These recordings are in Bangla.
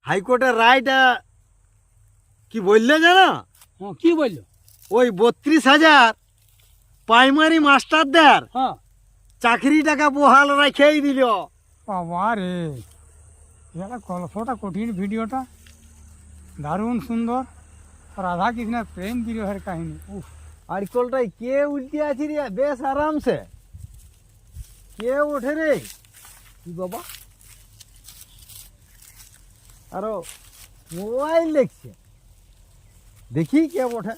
হাইকোর্টের রায়টা কি বললে জানো? কি বললো? ওই 32,000 প্রাইমারি মাস্টারদের হ্যাঁ। চাকরি টাকা বহাল রেখেই দিল। বাবা রে, এটা গল্পটা কঠিন, ভিডিওটা দারুণ সুন্দর। রাধা কৃষ্ণের প্রেম বিরহের কাহিনী। উফ, আর্টিকলটাই কে উল্টে আছে রে? বেশ আরামসে কে ওঠে রে? কি বাবা, আরো মোবাইল দেখছে, দেখি কে ওঠে।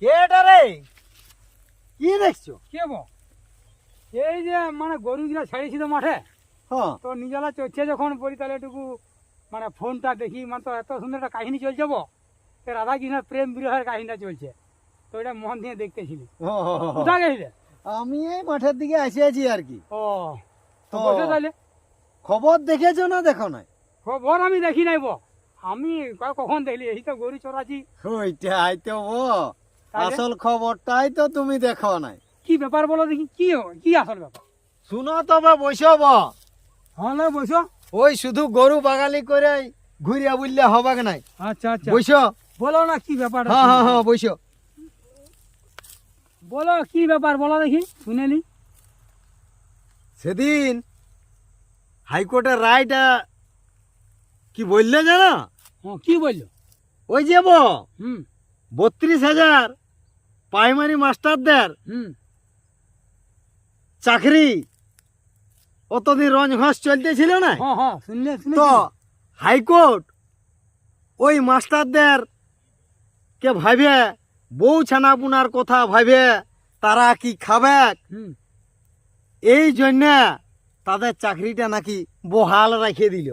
কে এটা রে? কি দেখছো? কে বো? এই যে মানে গরুগুলা ছেড়েছিল মাঠে, হ্যাঁ, তো নিজেরা চলছে যখন বলি তাহলে এটুকু মানে ফোনটা দেখি, মানে তো এত সুন্দর একটা কাহিনী চলছে বো, রাধা কৃষ্ণের প্রেম বিরহের কাহিনীটা চলছে, তো এটা মন দিয়ে দেখতেছিলি। কোথায় গেছিলে? আমি এই মাঠের দিকে আসে আছি আর কি। ও, তো তো বসে তাহলে খবর দেখেছো না দেখো নাই? খবর আমি দেখি নাই বো, আমি কখন দেখলি, এই তো গরু চড়াচ্ছি। ওইটাই তো ও তাহলে? আসল খবরটাই তো তুমি দেখো নাই। কি ব্যাপার বলো দেখি, কি কি আসল ব্যাপার? শুনো তবে বসব। হ্যাঁ না, বসো। ওই শুধু গরু বাগালি করে ঘুরিয়া বুললে হবে নাই। আচ্ছা আচ্ছা, বসো। বলো না কি ব্যাপার। হ্যাঁ হ্যাঁ হ্যাঁ, বসো। বলো কি ব্যাপার, বলো দেখি শুনেলি। সেদিন হাইকোর্টের রায়টা কি বললে জানো? কি বললো? ওই যে হুম 32,000 প্রাইমারি মাস্টারদের হুম চাকরি অতদিন রঞ্জঘস চলতেছিল না, হ্যাঁ হ্যাঁ, শুনলে তো হাইকোর্ট ওই মাস্টারদের কে ভাবে বউ ছানাপুনার কথা ভাবে তারা কি খাবে, হুম, এই জন্য তাদের চাকরিটা নাকি বহাল রেখে দিল।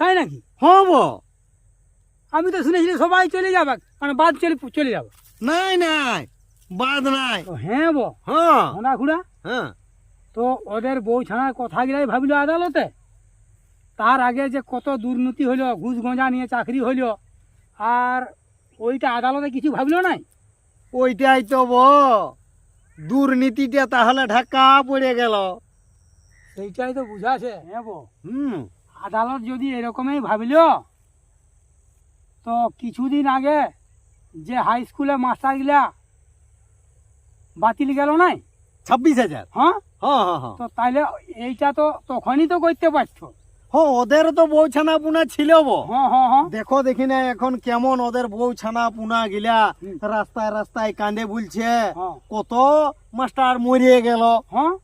তাই নাকি? হব আমি তো শুনেছি সবাই চলে যাবে, মানে বাদ চলে যাবে। নাই নাই, বাদ নাই। তো হ্যাঁ বো, হ্যাঁ ঘোড়া ঘুড়া, হ্যাঁ, তো ওদের বউ ছানার কথা গিলাই ভাবিল আদালতে। তার আগে যে কত দুর্নীতি হইল, ঘুষ গঁজা নিয়ে চাকরি হইল, আর ওইটা আদালতে কিছু ভাবিল নাই। ওইটাই তো দুর্নীতিটা তাহলে ঢাকা পড়ে গেল। সেইটাই তো বুঝাছে। হ্যাঁ বো, হুম, আদালত যদি এরকমই ভাবিল, তো কিছুদিন আগে যে হাই স্কুলে মাস্টারগুলা বাতিল গেল নাই, 26,000। হ্যাঁ, হ্যাঁ হ্যাঁ হ্যাঁ তো তাইলে এইটা তো তখনই তো করতে পারছো। হ্যাঁ, ওদের তো বউ ছানা পুনা ছিল হ্যাঁ হ্যাঁ হ্যাঁ, দেখো দেখি না এখন কেমন ওদের বউ ছানা পুনা গিলা হুম। রাস্তায় রাস্তায় কান্দে বলছে, হ্যাঁ কত মাস্টার মরিয়ে গেল। হ্যাঁ,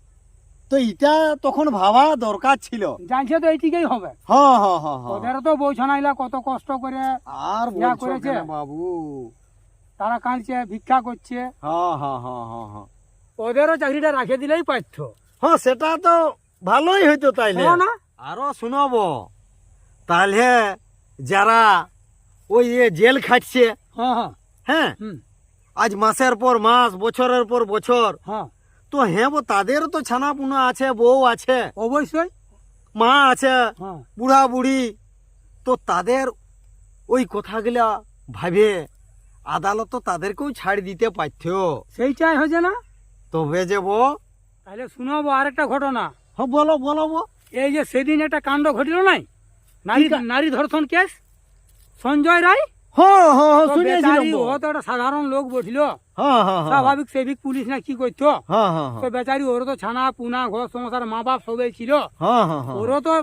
তো এটা তখন ভাবা দরকার ছিল। জানছে তো এইটিকেই হবে। হ্যাঁ হ্যাঁ হ্যাঁ হ্যাঁ, ওদেরও তো বউ ছানাইলা কত কষ্ট করে আর ইয়া বলছো করেছে। কেন বাবু? তারা কাঁদছে, ভিক্ষা করছে, হ্যাঁ হ্যাঁ হ্যাঁ হ্যাঁ হ্যাঁ ওদেরও চাকরিটা রাখে দিলেই পারত। হ্যাঁ, সেটা তো ভালোই হইতো তাইলে। শোনো না, আরো শুনবো তাহলে যারা ওই জেল খাটছে, হ্যাঁ হ্যাঁ, হ্যাঁ হুম, আজ মাসের পর মাস বছরের পর বছর, হ্যাঁ, তো হ্যাঁ তাদেরও তো ছানা পুনা আছে, বউ আছে, অবশ্যই, মা আছে, হ্যাঁ, বুড়া বুড়ি, তো তাদের ওই কথাগুলা ভাবে আদালত তো তাদেরকেও ছাড় দিতে পারত। সেইটাই হয়েছে না। তবে যে তাহলে শুনবো আরেকটা ঘটনা। হ্যাঁ, বলো বলো এই যে সেদিন একটা কাণ্ড ঘটিল নাই, নারী নারী ধর্ষণ কেস, সঞ্জয় রায়। হ্যাঁ হ্যাঁ হ্যাঁ, তো শুনেছিলাম। বেচারি, ও তো একটা সাধারণ লোক বসল, হ্যাঁ হ্যাঁ হ্যাঁ স্বাভাবিক সেবিক পুলিশ না কি করতো, হ্যাঁ হ্যাঁ তো বেচারি ওরও তো ছানা পুনা ঘর সংসার মা বাপ সবাই ছিল, হ্যাঁ হ্যাঁ হ্যাঁ ওরও তো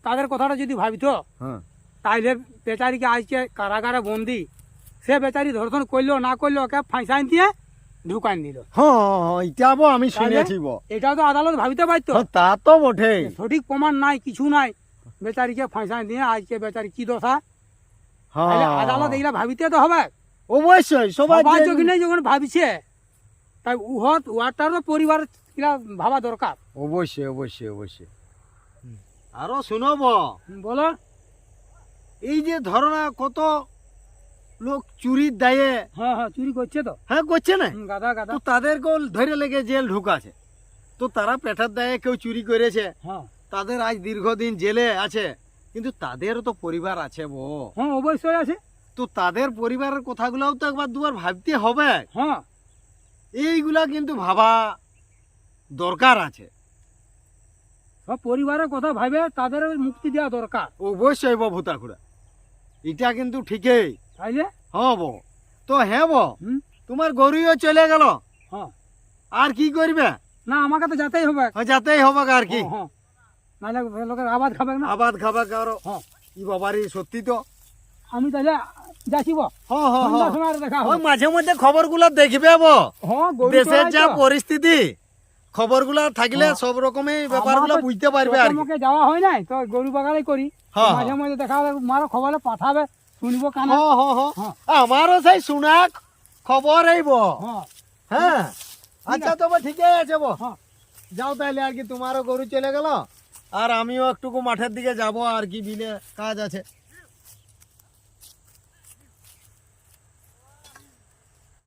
তাদের কথাটা যদি ভাবিত, হ্যাঁ, তাইলে বেচারিকে আজকে কারাগারে বন্দি, সে বেচারি ধর্ষণ করলো না করলো, ওকে ফাঁসাইন দিয়ে ঢুকান দিল। হ্যাঁ হ্যাঁ, এটা আমি শুনেছি। এটাও তো আদালত ভাবিতে পারতো। হ্যাঁ, তা তো বটে। সঠিক প্রমাণ নাই, কিছু নাই, বেচারিকে ফাঁসাই দিয়ে আজকে বেচারি কি দশা, তাহলে হ্যাঁ, আদালত এইগুলা ভাবিতে তো হবে। অবশ্যই সবাই সবাই যখন যখন ভাবিছে, তাই ওয়াটারও পরিবার ভাবা দরকার। অবশ্যই অবশ্যই অবশ্যই। আরো শুনব, বলো। এই যে ধরনা কত লোক চুরির দায়ে, হ্যাঁ হ্যাঁ, চুরি করছে তো, হ্যাঁ করছে না, গাদা গাদা। তো তাদেরকেও ধরে লেগে জেল ঢুকাছে। তো তারা পেটের দায়ে কেউ চুরি করেছে, হ্যাঁ তাদের আজ দীর্ঘদিন জেলে আছে, কিন্তু তাদেরও তো পরিবার আছে হ্যাঁ, অবশ্যই আছে। তো তাদের পরিবারের কথাগুলোও তো একবার দুবার ভাবতে হবে। হ্যাঁ, এইগুলা কিন্তু ভাবা দরকার আছে। সব পরিবারের কথা ভাবে তাদের মুক্তি দেওয়া দরকার, অবশ্যই বো ভূতাখুড়া, এটা কিন্তু ঠিকই। তাইলে হ্যাঁ বো, তো হ্যাঁ বো, হুম তোমার গরুও চলে গেল, হ্যাঁ আর কি করবে? না আমাকে তো যেতেই হবে। যাতেই হবে আর কি, হ্যাঁ, হ্যাঁ, নাহলে লোকের আবাদ খাবে না। আবাদ খাবে কারো। হ্যাঁ ই বাবারি সত্যি তো। আমি তাহলে যাচ্ছি বো, হ্যাঁ হ্যাঁ সন্ধ্যার হ্যাঁ, সময় আর দেখা ওই হবে। মাঝে মধ্যে খবরগুলো দেখবে বো, হ্যাঁ গরু দেশের চড়াই যা তো। পরিস্থিতি, খবরগুলো থাকলে হ্যাঁ। সব রকমের ব্যাপারগুলো আমার তো বুঝতে পারবে আর কি। চোখে যাওয়া হয় নাই তো গরু বাগালাই করি, হ্যাঁ, মাঝে মাঝে দেখা হবে, মারো খবরে পাঠাবে, শুনবো কানে। হ্যাঁ হ্যাঁ হ্যাঁ, হ্যাঁ। আমারও সেই শোনা খবর এই বো। হ্যাঁ হ্যাঁ, আচ্ছা তবে ঠিকই আছে বো, হ্যাঁ যাও তাহলে আর কি, তোমারও গরু চলে গেল, আর আমিও একটুকু মাঠের দিকে যাব আর কি, বিলে কাজ আছে।